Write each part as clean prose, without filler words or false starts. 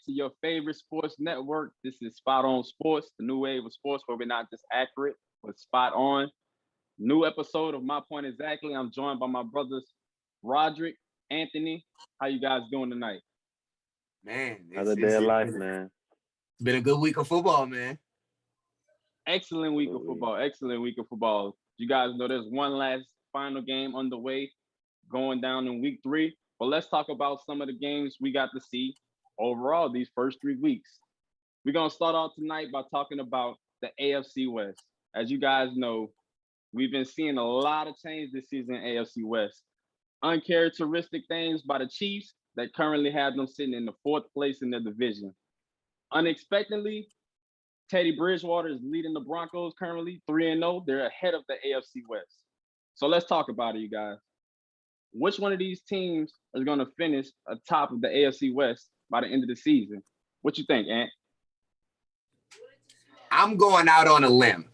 to your favorite sports network. This is Spot On Sports, the new wave of sports where we're not just accurate, but spot on. New episode of My Point Exactly. I'm joined by my brothers, Roderick, Anthony. How you guys doing tonight? Man, Another day of life, man. It's been a good week of football, man. Excellent week of football. Excellent week of football. You guys know there's one last final game underway going down in week 3. But let's talk about some of the games we got to see overall these first 3 weeks. We're going to start off tonight by talking about the AFC West. As you guys know, we've been seeing a lot of change this season in AFC West. Uncharacteristic things by the Chiefs that currently have them sitting in the 4th place in their division. Unexpectedly, Teddy Bridgewater is leading the Broncos currently 3-0. They're ahead of the AFC West. So let's talk about it, you guys. Which one of these teams is going to finish atop of the AFC West by the end of the season? What you think, Ant? I'm going out on a limb.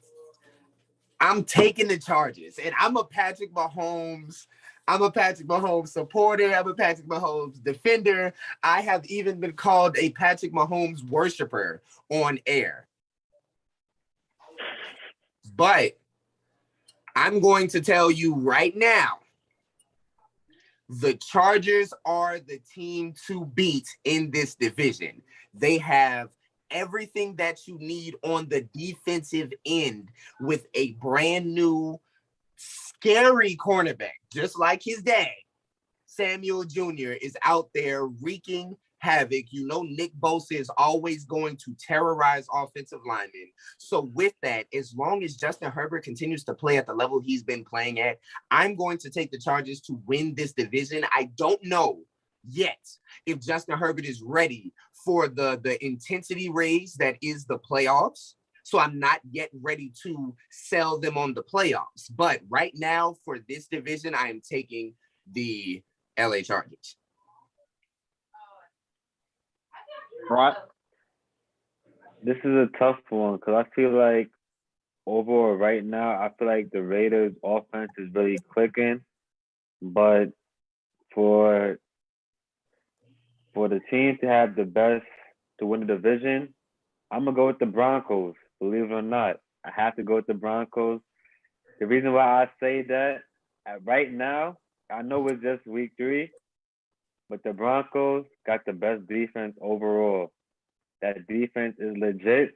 I'm taking the Chargers, and I'm a Patrick Mahomes supporter. I'm a Patrick Mahomes defender. I have even been called a Patrick Mahomes worshiper on air. But I'm going to tell you right now, the Chargers are the team to beat in this division. They have everything that you need on the defensive end with a brand new, scary cornerback, just like his dad. Samuel Jr. is out there wreaking havoc. You know, Nick Bosa is always going to terrorize offensive linemen. So with that, as long as Justin Herbert continues to play at the level he's been playing at, I'm going to take the Chargers to win this division. I don't know yet if Justin Herbert is ready for the intensity raise that is the playoffs. So I'm not yet ready to sell them on the playoffs. But right now, for this division, I am taking the LA Chargers. Right. This is a tough one because I feel like overall right now, I feel like the Raiders' offense is really clicking. But for the team to have the best to win the division, I'm going to go with the Broncos, believe it or not. I have to go with the Broncos. The reason why I say that, right now, I know it's just week 3, but the Broncos got the best defense overall. That defense is legit.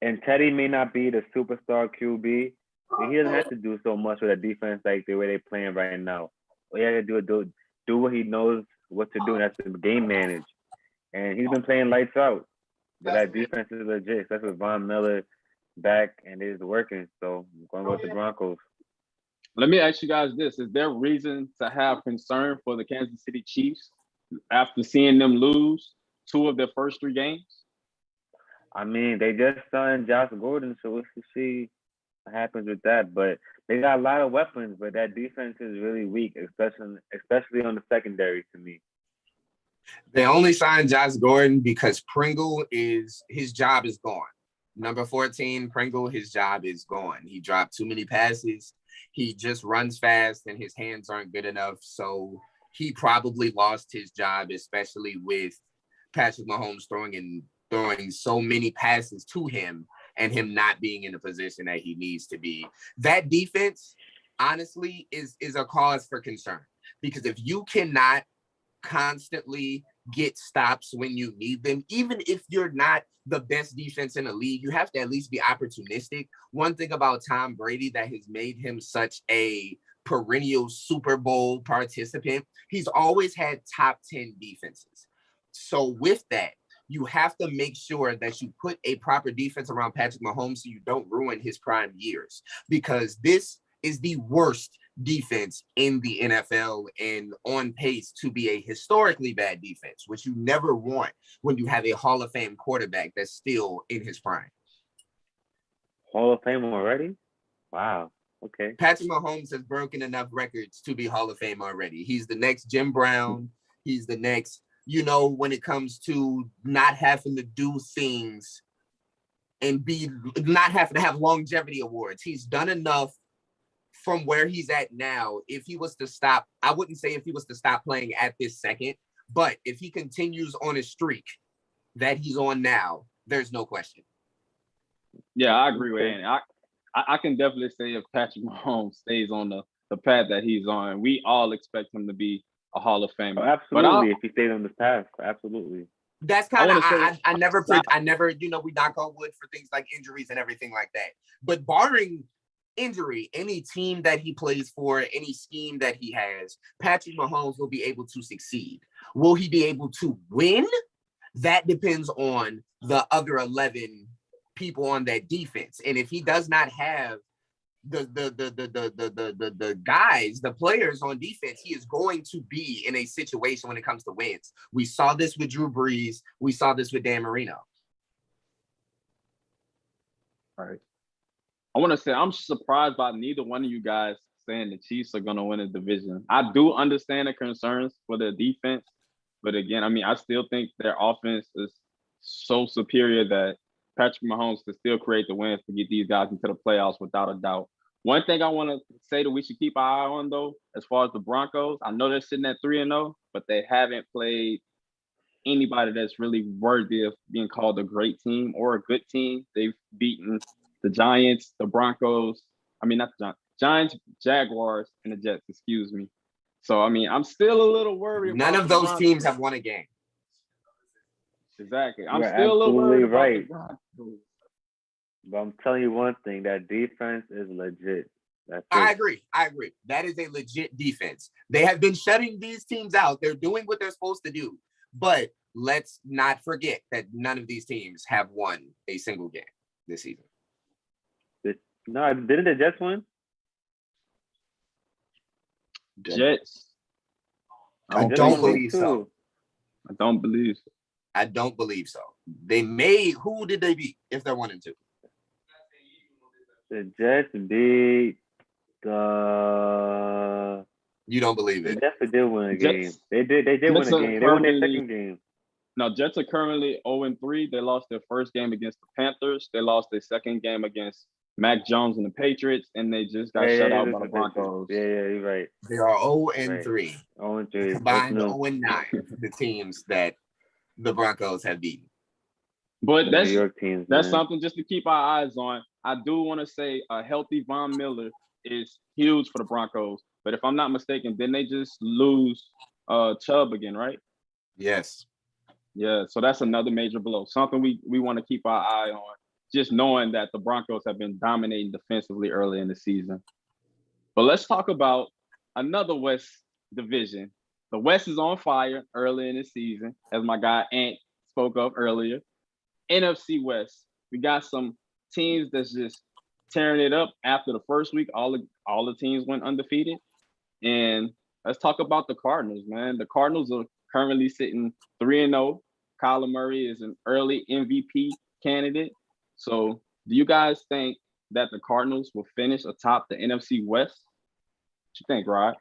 And Teddy may not be the superstar QB, but he doesn't have to do so much with a defense like the way they're playing right now. All he has to do what he knows what to do, and that's to game manage. And he's been playing lights out. But that defense is legit, especially with Von Miller back, and it is working. So I'm going to go with the Broncos. Let me ask you guys this. Is there reason to have concern for the Kansas City Chiefs after seeing them lose 2 of their first 3 games? I mean, they just signed Josh Gordon, so we'll see what happens with that. But they got a lot of weapons, but that defense is really weak, especially on the secondary to me. They only signed Josh Gordon because his job is gone. Number 14, Pringle, his job is gone. He dropped too many passes. He just runs fast and his hands aren't good enough. So he probably lost his job, especially with Patrick Mahomes throwing so many passes to him and him not being in the position that he needs to be. That defense, honestly, is a cause for concern, because if you cannot constantly get stops when you need them, even if you're not the best defense in the league, you have to at least be opportunistic. One thing about Tom Brady that has made him such a perennial Super Bowl participant, he's always had top 10 defenses. So with that, you have to make sure that you put a proper defense around Patrick Mahomes so you don't ruin his prime years, because this is the worst defense in the NFL and on pace to be a historically bad defense, which you never want when you have a Hall of Fame quarterback that's still in his prime. Hall of Fame already? Wow. Okay. Patrick Mahomes has broken enough records to be Hall of Fame already. He's the next Jim Brown. He's the next, when it comes to not having to do things and not having to have longevity awards. He's done enough from where he's at now. If he was to stop, I wouldn't say if he was to stop playing at this second, but if he continues on his streak, that he's on now, there's no question. Yeah, I agree with Andy. I can definitely say if Patrick Mahomes stays on the path that he's on, we all expect him to be a Hall of Famer. Oh, absolutely, if he stays on this path, absolutely. That's kind of I never we knock on wood for things like injuries and everything like that. But barring injury, any team that he plays for, any scheme that he has, Patrick Mahomes will be able to succeed. Will he be able to win? That depends on the other 11 people on that defense. And if he does not have the guys, the players on defense, he is going to be in a situation when it comes to wins. We saw this with Drew Brees. We saw this with Dan Marino. All right. I want to say I'm surprised by neither one of you guys saying the Chiefs are going to win the division. I do understand the concerns for their defense, but again, I mean, I still think their offense is so superior that Patrick Mahomes can still create the wins to get these guys into the playoffs without a doubt. One thing I want to say that we should keep our eye on, though, as far as the Broncos, I know they're sitting at 3-0, but they haven't played anybody that's really worthy of being called a great team or a good team. They've beaten the Giants, the Broncos. I mean, not the Giants, Jaguars, and the Jets, excuse me. So, I mean, I'm still a little worried. None of those teams have won a game. Exactly. You're still a little worried right. about the Broncos. But I'm telling you one thing, that defense is legit. I agree. That is a legit defense. They have been shutting these teams out. They're doing what they're supposed to do. But let's not forget that none of these teams have won a single game this season. No, didn't the Jets win? Jets. I don't believe so. I don't believe so. I don't believe so. They may. Who did they beat if they're 1-2? The Jets beat the. You don't believe it? The Jets did win a game. Jets, They did win a game. They won their second game. No, Jets are currently 0-3. They lost their first game against the Panthers. They lost their second game against Mac Jones and the Patriots, and they just got shut out by the Broncos. Yeah, you're right. They are 0-3. 0-3. Combined 0-9 the teams that the Broncos have beaten. But that's New York teams, something just to keep our eyes on. I do want to say a healthy Von Miller is huge for the Broncos. But if I'm not mistaken, didn't they just lose Chubb again, right? Yes. Yeah, so that's another major blow. Something we want to keep our eye on, just knowing that the Broncos have been dominating defensively early in the season. But let's talk about another West division. The West is on fire early in the season, as my guy Ant spoke of earlier. NFC West, we got some teams that's just tearing it up after the first week. All the teams went undefeated. And let's talk about the Cardinals, man. The Cardinals are currently sitting 3-0. Kyler Murray is an early MVP candidate. So do you guys think that the Cardinals will finish atop the NFC West? What you think, Rod?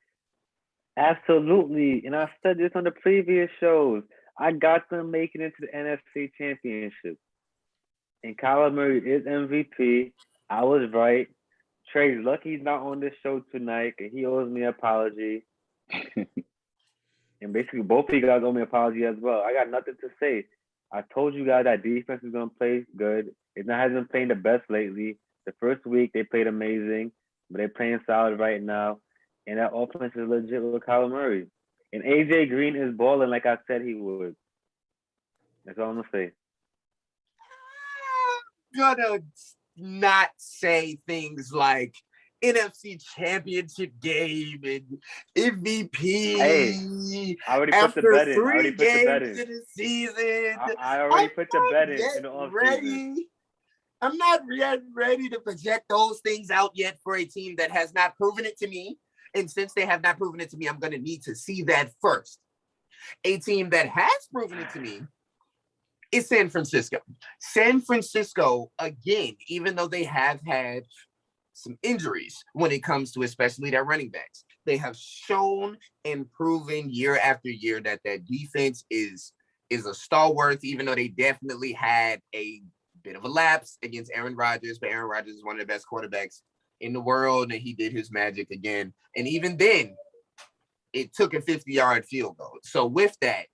Absolutely. And I said this on the previous shows. I got them making it to the NFC Championship. And Kyler Murray is MVP. I was right. Trey's lucky he's not on this show tonight, and he owes me an apology. And basically, both of you guys owe me an apology as well. I got nothing to say. I told you guys that defense is going to play good. It hasn't been playing the best lately. The first week, they played amazing, but they're playing solid right now. And that offense is legit with Kyler Murray. And AJ Green is balling like I said he would. That's all I'm going to say. I'm gonna not say things like NFC Championship game and MVP. Hey, I already after put the bet in. 3 games in the season. I already put the bet in the offseason. I'm not yet ready to project those things out yet for a team that has not proven it to me. And since they have not proven it to me, I'm going to need to see that first. A team that has proven it to me is San Francisco. San Francisco, again, even though they have had some injuries when it comes to especially their running backs, they have shown and proven year after year that their defense is a stalwart, even though they definitely had a bit of a lapse against Aaron Rodgers. But Aaron Rodgers is one of the best quarterbacks in the world, and he did his magic again. And even then, it took a 50-yard field goal. So with that,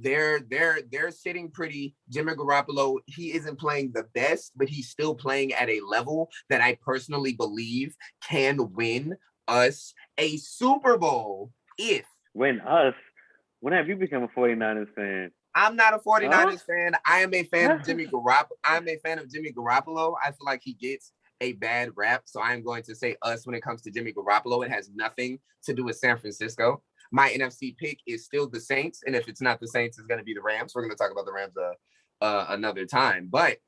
They're sitting pretty. Jimmy Garoppolo, he isn't playing the best, but he's still playing at a level that I personally believe can win us a Super Bowl if When us? When have you become a 49ers fan? I'm not a 49ers Huh? fan. I am a fan of Jimmy Garoppolo. I'm a fan of Jimmy Garoppolo. I feel like he gets a bad rap. So I'm going to say us when it comes to Jimmy Garoppolo. It has nothing to do with San Francisco. My NFC pick is still the Saints. And if it's not the Saints, it's going to be the Rams. We're going to talk about the Rams another time. But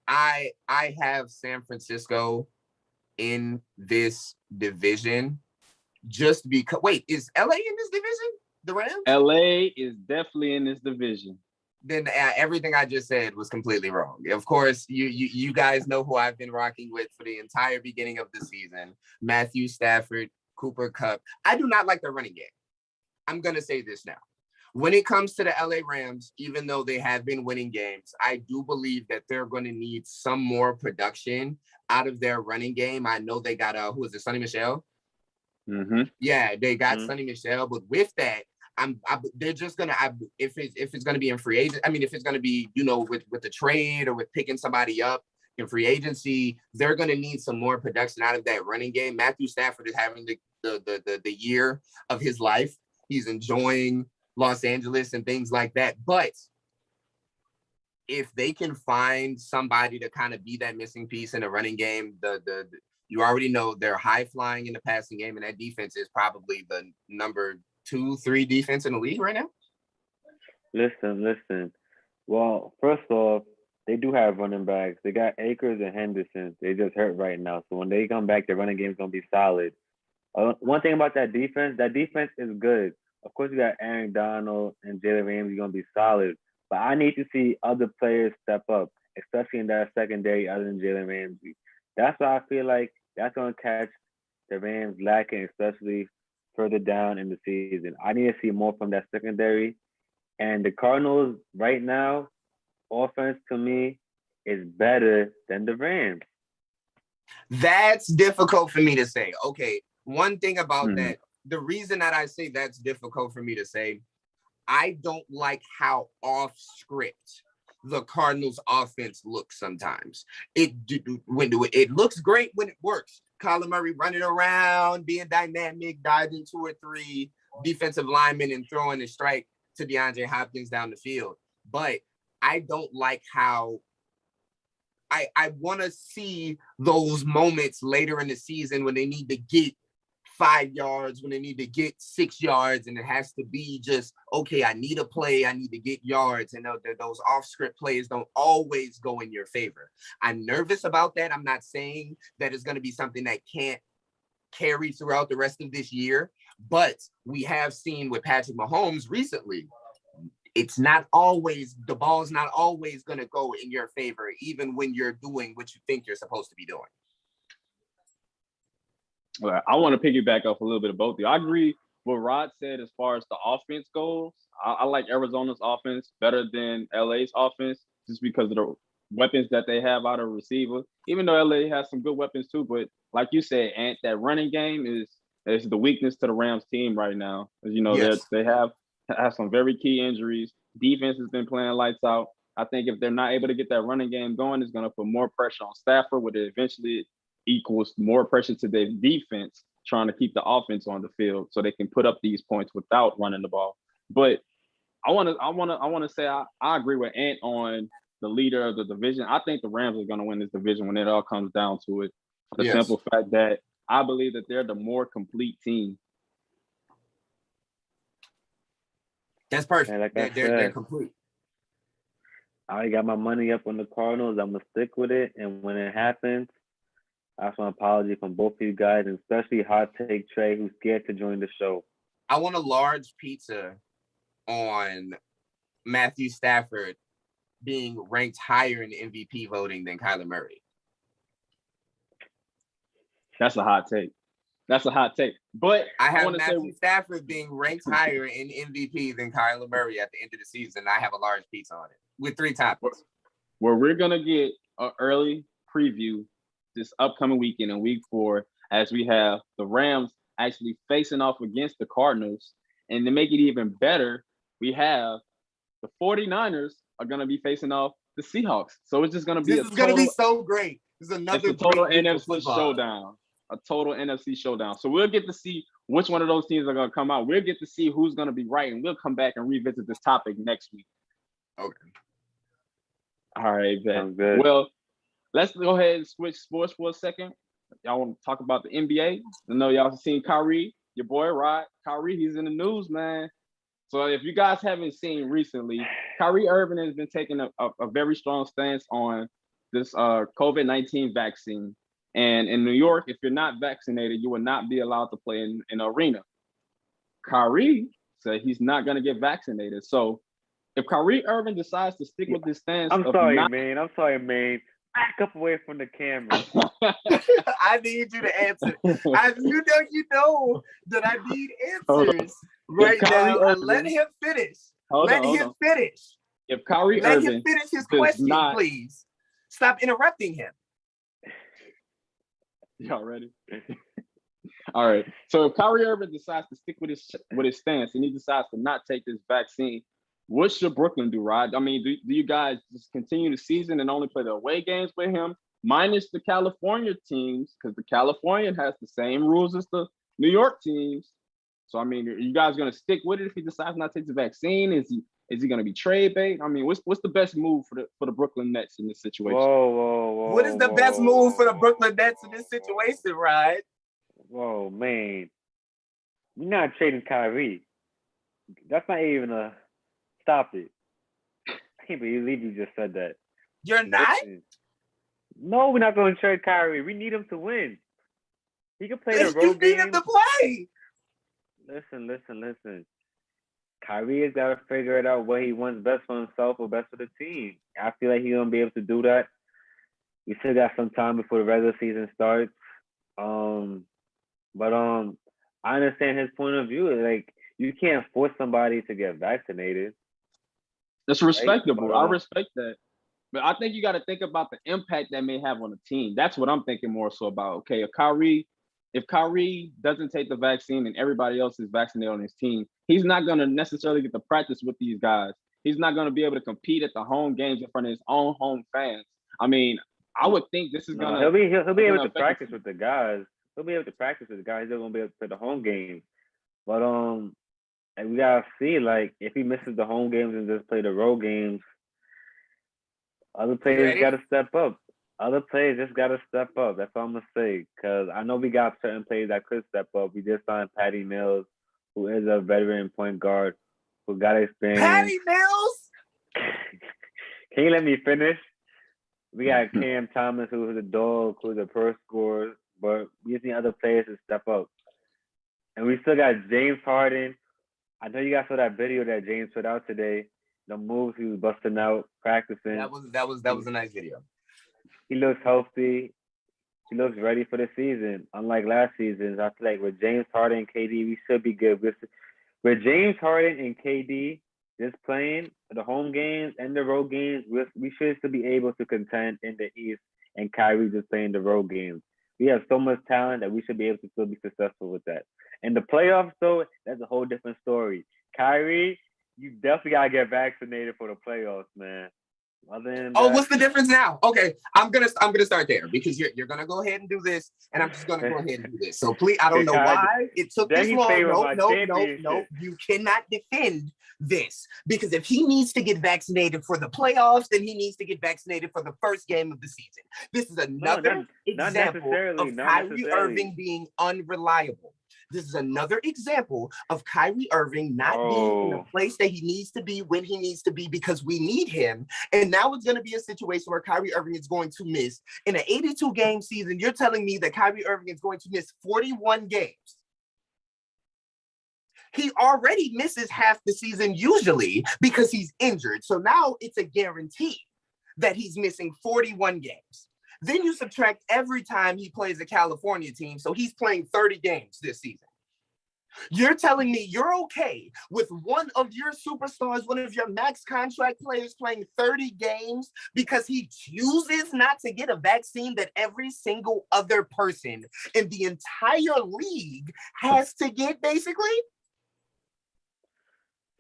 I have San Francisco in this division just because. Wait, is LA in this division? The Rams? LA is definitely in this division. Then everything I just said was completely wrong. Of course, you guys know who I've been rocking with for the entire beginning of the season. Matthew Stafford, Cooper Kupp. I do not like the running game. I'm going to say this now. When it comes to the LA Rams, even though they have been winning games, I do believe that they're going to need some more production out of their running game. I know they got, who is it, Sonny Michel? Mm-hmm. Yeah, they got Sonny Michel, but with that, they're just gonna if it's gonna be in free agent. I mean, if it's gonna be with the trade or with picking somebody up in free agency, they're gonna need some more production out of that running game. Matthew Stafford is having the year of his life. He's enjoying Los Angeles and things like that. But if they can find somebody to kind of be that missing piece in the running game, you already know they're high flying in the passing game, and that defense is probably the number 2-3 defense in the league right now. Listen. Well, first off, they do have running backs. They got Akers and Henderson. They just hurt right now. So when they come back, their running game is going to be solid. One thing about that defense is good. Of course, you got Aaron Donald and Jalen Ramsey going to be solid. But I need to see other players step up, especially in that secondary other than Jalen Ramsey. That's why I feel like that's going to catch the Rams lacking, especially further down in the season. I need to see more from that secondary. And the Cardinals right now, offense to me is better than the Rams. That's difficult for me to say. Okay, one thing about that, the reason that I say that's difficult for me to say, I don't like how off script the Cardinals offense looks sometimes. It looks great when it works. Kyler Murray running around, being dynamic, dodging 2 or 3 defensive linemen and throwing a strike to DeAndre Hopkins down the field. But I don't like how I want to see those moments later in the season when they need to get 5 yards, when they need to get 6 yards, and it has to be just, okay, I need a play, I need to get yards, and those off-script plays don't always go in your favor. I'm nervous about that. I'm not saying that it's going to be something that can't carry throughout the rest of this year, but we have seen with Patrick Mahomes recently, it's not always, the ball's not always going to go in your favor, even when you're doing what you think you're supposed to be doing. Well, I want to piggyback off a little bit of both of you. I agree what Rod said as far as the offense goes. I like Arizona's offense better than LA's offense just because of the weapons that they have out of receiver. Even though LA has some good weapons too, but like you said, Ant, that running game is the weakness to the Rams team right now. As you know, yes. They have some very key injuries. Defense has been playing lights out. I think if they're not able to get that running game going, it's going to put more pressure on Stafford, which eventually equals more pressure to their defense trying to keep the offense on the field so they can put up these points without running the ball. But I want to say I agree with Ant on the leader of the division. I think the Rams are going to win this division when it all comes down to it. For the simple fact that I believe that they're the more complete team. That's perfect. And like they're complete. I already got my money up on the Cardinals. I'm going to stick with it. And when it happens, I ask an apology from both of you guys, and especially Hot Take Trey, who's scared to join the show. I want a large pizza on Matthew Stafford being ranked higher in MVP voting than Kyler Murray. That's a hot take. But I have Matthew Stafford being ranked higher in MVP than Kyler Murray at the end of the season. I have a large pizza on it with 3 toppings. Where we're going to get an early preview this upcoming weekend in week 4, as we have the Rams actually facing off against the Cardinals. And to make it even better, we have the 49ers are going to be facing off the Seahawks. So it's just going to be This is going to be so great. This is another it's a total great NFC showdown. A total NFC showdown. So we'll get to see which one of those teams are going to come out. We'll get to see who's going to be right, and we'll come back and revisit this topic next week. Okay. All right, Ben. Well, let's go ahead and switch sports for a second. Y'all want to talk about the NBA? I know y'all have seen Kyrie, your boy, Rod. Kyrie, he's in the news, man. So if you guys haven't seen recently, Kyrie Irving has been taking a very strong stance on this COVID-19 vaccine. And in New York, if you're not vaccinated, you will not be allowed to play in an arena. Kyrie said he's not going to get vaccinated. So if Kyrie Irving decides to stick with this stance, I'm sorry, man. Back up away from the camera. I need you to answer. You know that I need answers right now. Let him finish. Let him finish. If Kyrie Let Irving him finish his question, please. Stop interrupting him. Y'all ready? All right. So if Kyrie Irving decides to stick with his stance and he decides to not take this vaccine, what should Brooklyn do, Rod? I mean, do you guys just continue the season and only play the away games with him, minus the California teams, because the Californian has the same rules as the New York teams? So, I mean, are you guys going to stick with it if he decides not to take the vaccine? Is he going to be trade bait? I mean, what's the best move for the Brooklyn Nets in this situation? Whoa. What is the best move for the Brooklyn Nets in this situation, Rod? Whoa, man. We're not trading Kyrie. That's not even a... Stop it. I can't believe you just said that. You're not? No, we're not going to trade Kyrie. We need him to win. He can play the road game. You need him to play. Listen. Kyrie has got to figure it out what he wants best for himself or best for the team. I feel like he's going to be able to do that. We still got some time before the regular season starts. But I understand his point of view. Like, you can't force somebody to get vaccinated. That's respectable. Right? I respect that. But I think you got to think about the impact that may have on the team. That's what I'm thinking more so about. Okay, if Kyrie doesn't take the vaccine and everybody else is vaccinated on his team, he's not going to necessarily get to practice with these guys. He's not going to be able to compete at the home games in front of his own home fans. I mean, I would think this is going to... He'll be able to practice with the guys. He'll be able to practice with the guys. They're going to be able to play the home games. But and we gotta see, like, if he misses the home games and just play the road games, other players gotta step up. Other players just gotta step up. That's all I'm gonna say. Cause I know we got certain players that could step up. We just signed Patty Mills, who is a veteran point guard, who got experience. Patty Mills? Can you let me finish? We got Cam Thomas, who's a dog, who's a first scorer, but we just need other players to step up. And we still got James Harden. I know you guys saw that video that James put out today. The moves he was busting out, practicing. That was a nice video. He looks healthy. He looks ready for the season. Unlike last season, I feel like with James Harden and KD, we should be good. With James Harden and KD just playing the home games and the road games, we should still be able to contend in the East, and Kyrie just playing the road games. We have so much talent that we should be able to still be successful with that. In the playoffs, though, that's a whole different story. Kyrie, you definitely gotta get vaccinated for the playoffs, man. Other than that, what's the difference now? Okay, I'm gonna start there because you're gonna go ahead and do this, and I'm just gonna go ahead and do this. So please, I don't know why it took this long. No. You cannot defend this because if he needs to get vaccinated for the playoffs, then he needs to get vaccinated for the first game of the season. This is another example of Kyrie Irving being unreliable. This is another example of Kyrie Irving not being in the place that he needs to be when he needs to be because we need him. And now it's going to be a situation where Kyrie Irving is going to miss. In an 82-game season, you're telling me that Kyrie Irving is going to miss 41 games. He already misses half the season usually because he's injured. So now it's a guarantee that he's missing 41 games. Then you subtract every time he plays a California team. So he's playing 30 games this season. You're telling me you're okay with one of your superstars, one of your max contract players playing 30 games because he chooses not to get a vaccine that every single other person in the entire league has to get, basically?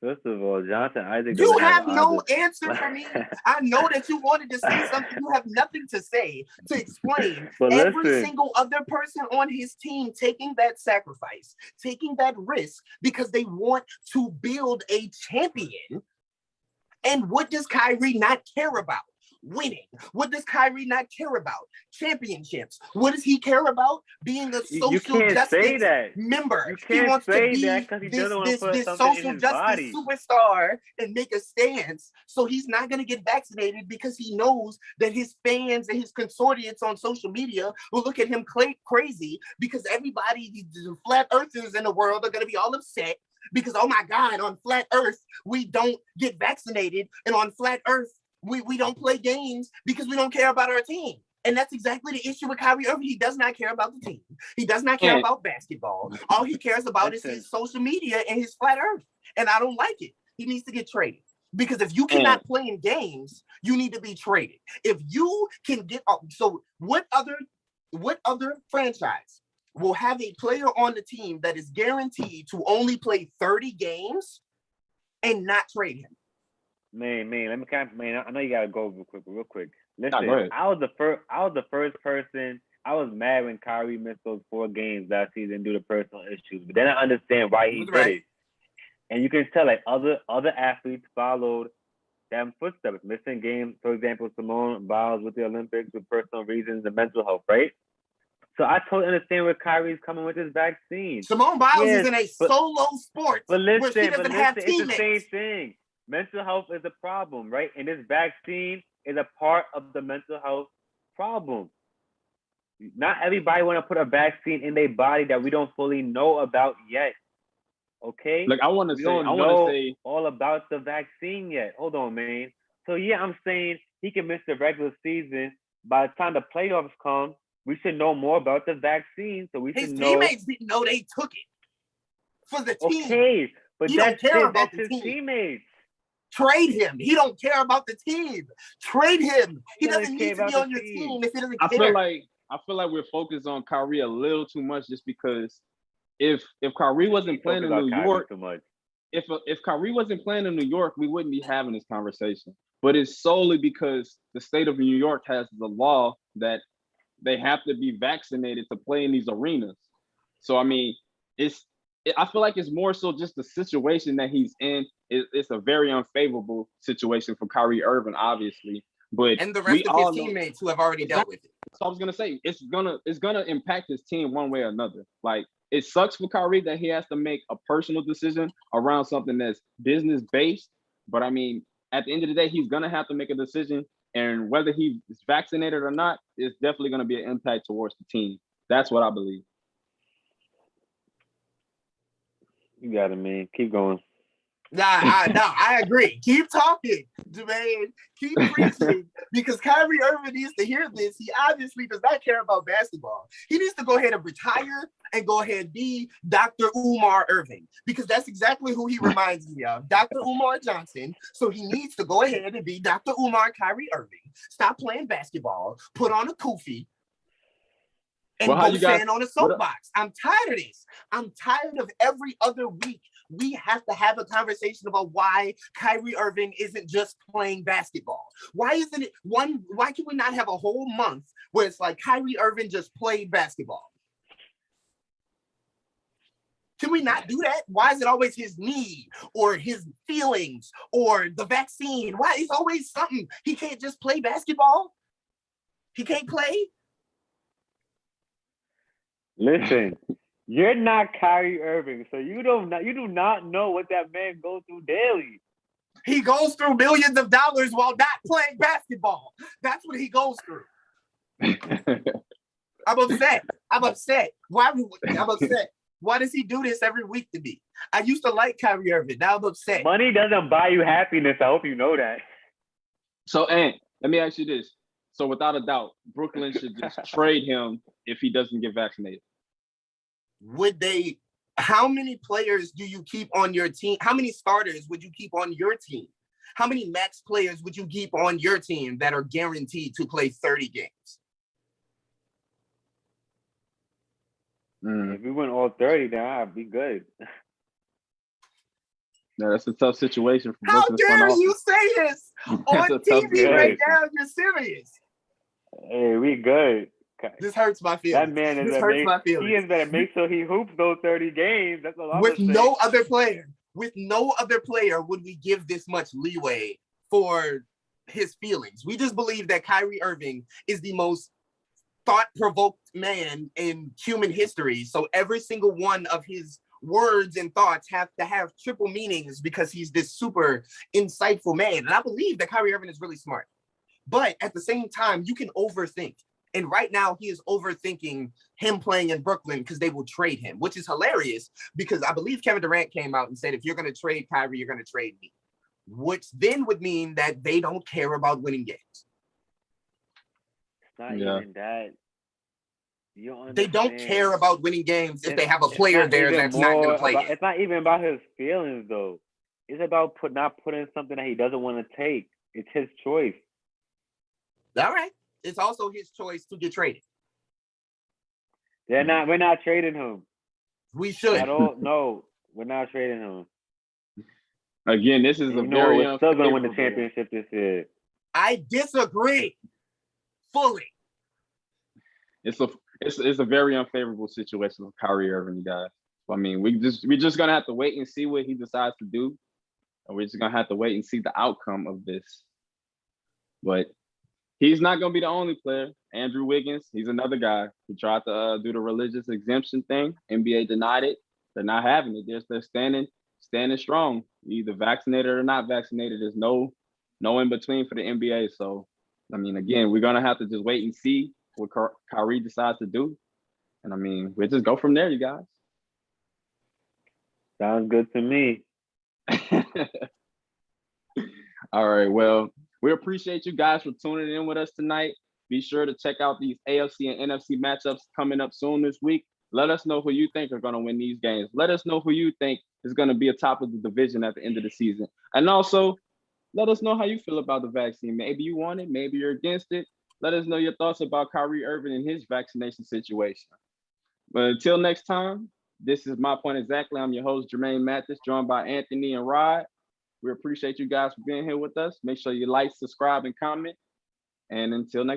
First of all, Jonathan Isaac You doesn't have no either. answer for me. I know that you wanted to say something. You have nothing to say to explain. But Every listen, single other person on his team taking that sacrifice, taking that risk because they want to build a champion. And what does Kyrie not care about? Winning. What does Kyrie not care about? Championships. What does he care about? Being a you social can't say justice that. member. You He can't wants to say that be because he this doesn't want to put this something in social his justice body. superstar and make a stance. So he's not going to get vaccinated because he knows that his fans and his consortiums on social media will look at him crazy because everybody, the flat earthers in the world are going to be all upset because, oh my God, on flat earth, we don't get vaccinated. And on flat earth, we don't play games because we don't care about our team. And that's exactly the issue with Kyrie Irving. He does not care about the team. He does not care about basketball. All he cares about is his social media and his flat earth. And I don't like it. He needs to get traded. Because if you cannot play in games, you need to be traded. If you can get up, so what other franchise will have a player on the team that is guaranteed to only play 30 games and not trade him? Man, let me I know you gotta go real quick. Listen, go ahead. I was the first person. I was mad when Kyrie missed those 4 games last season due to personal issues. But then I understand why he did it. And you can tell like other athletes followed them footsteps, missing games. For example, Simone Biles with the Olympics with personal reasons and mental health, right? So I totally understand where Kyrie's coming with this vaccine. Simone Biles is in a solo sport where she doesn't have teammates. It's the same thing. Mental health is a problem, right? And this vaccine is a part of the mental health problem. Not everybody want to put a vaccine in their body that we don't fully know about yet. Okay? Like I want to say all about the vaccine yet. Hold on, man. So yeah, I'm saying he can miss the regular season. By the time the playoffs come, we should know more about the vaccine. So we should know. His teammates didn't know they took it for the team. Okay, but he don't care about the his team. Teammates. Trade him. He don't care about the team. Trade him. He doesn't need to be on your team if he doesn't care. I feel like we're focused on Kyrie a little too much just because if Kyrie wasn't playing in New York, if Kyrie wasn't playing in New York, we wouldn't be having this conversation. But it's solely because the state of New York has the law that they have to be vaccinated to play in these arenas. So I mean, I feel like it's more so just the situation that he's in. It's a very unfavorable situation for Kyrie Irving, obviously. But and the rest of his teammates who have already dealt with it. So I was gonna say it's gonna impact his team one way or another. Like it sucks for Kyrie that he has to make a personal decision around something that's business based. But I mean, at the end of the day, he's gonna have to make a decision, and whether he's vaccinated or not, it's definitely gonna be an impact towards the team. That's what I believe. You got it, man. Keep going. I agree. Keep talking, Jermaine. Keep preaching because Kyrie Irving needs to hear this. He obviously does not care about basketball. He needs to go ahead and retire and go ahead and be Dr. Umar Irving because that's exactly who he reminds me of, Dr. Umar Johnson. So he needs to go ahead and be Dr. Umar Kyrie Irving. Stop playing basketball. Put on a kufi. And go stand on a soapbox. I'm tired of this. I'm tired of every other week. We have to have a conversation about why Kyrie Irving isn't just playing basketball. Why can we not have a whole month where it's like Kyrie Irving just played basketball? Can we not do that? Why is it always his knee or his feelings or the vaccine? Why is always something? He can't just play basketball? He can't play? Listen, you're not Kyrie Irving, so you do not know what that man goes through daily. He goes through millions of dollars while not playing basketball. That's what he goes through. I'm upset. Why? I'm upset. Why does he do this every week to me? I used to like Kyrie Irving. Now I'm upset. Money doesn't buy you happiness. I hope you know that. So, Ant, let me ask you this. So without a doubt, Brooklyn should just trade him if he doesn't get vaccinated. Would they? How many players do you keep on your team? How many starters would you keep on your team? How many max players would you keep on your team that are guaranteed to play 30 games? If we win all 30, then I'd be good. No, that's a tough situation for How Brooklyn's front dare office. you say this That's on a tough TV right situation. now? You're serious. Hey, we good. This hurts my That feelings. man is This gonna hurts make. my He feelings. is gonna make sure he hoops those 30 games. That's all I'm With gonna say. no other player, would we give this much leeway for his feelings. We just believe that Kyrie Irving is the most thought-provoked man in human history. So every single one of his words and thoughts have to have triple meanings because he's this super insightful man. And I believe that Kyrie Irving is really smart. But at the same time, you can overthink. And right now, he is overthinking him playing in Brooklyn because they will trade him, which is hilarious because I believe Kevin Durant came out and said, if you're going to trade Kyrie, you're going to trade me, which then would mean that they don't care about winning games. It's not even that. You don't understand. They don't care about winning games if they have a player there that's not going to play it. It's not even about his feelings, though. It's about not putting something that he doesn't want to take. It's his choice. All right. It's also his choice to get traded. We're not trading him. We should. No, we're not trading him. Again, this is we're still going to win the championship this year. I disagree fully. It's a very unfavorable situation for Kyrie Irving, you guys. I mean, we're just gonna have to wait and see what he decides to do, and we're just gonna have to wait and see the outcome of this. But he's not gonna be the only player. Andrew Wiggins, he's another guy who tried to do the religious exemption thing. NBA denied it. They're not having it. They're standing strong. Either vaccinated or not vaccinated. There's no in between for the NBA. So, I mean, again, we're gonna have to just wait and see what Kyrie decides to do. And I mean, we'll just go from there, you guys. Sounds good to me. All right. Well, we appreciate you guys for tuning in with us tonight. Be sure to check out these AFC and NFC matchups coming up soon this week. Let us know who you think are going to win these games. Let us know who you think is going to be atop of the division at the end of the season. And also, let us know how you feel about the vaccine. Maybe you want it. Maybe you're against it. Let us know your thoughts about Kyrie Irving and his vaccination situation. But until next time, this is My Point Exactly. I'm your host, Jermaine Mathis, joined by Anthony and Rod. We appreciate you guys for being here with us. Make sure you like, subscribe, and comment. And until next time.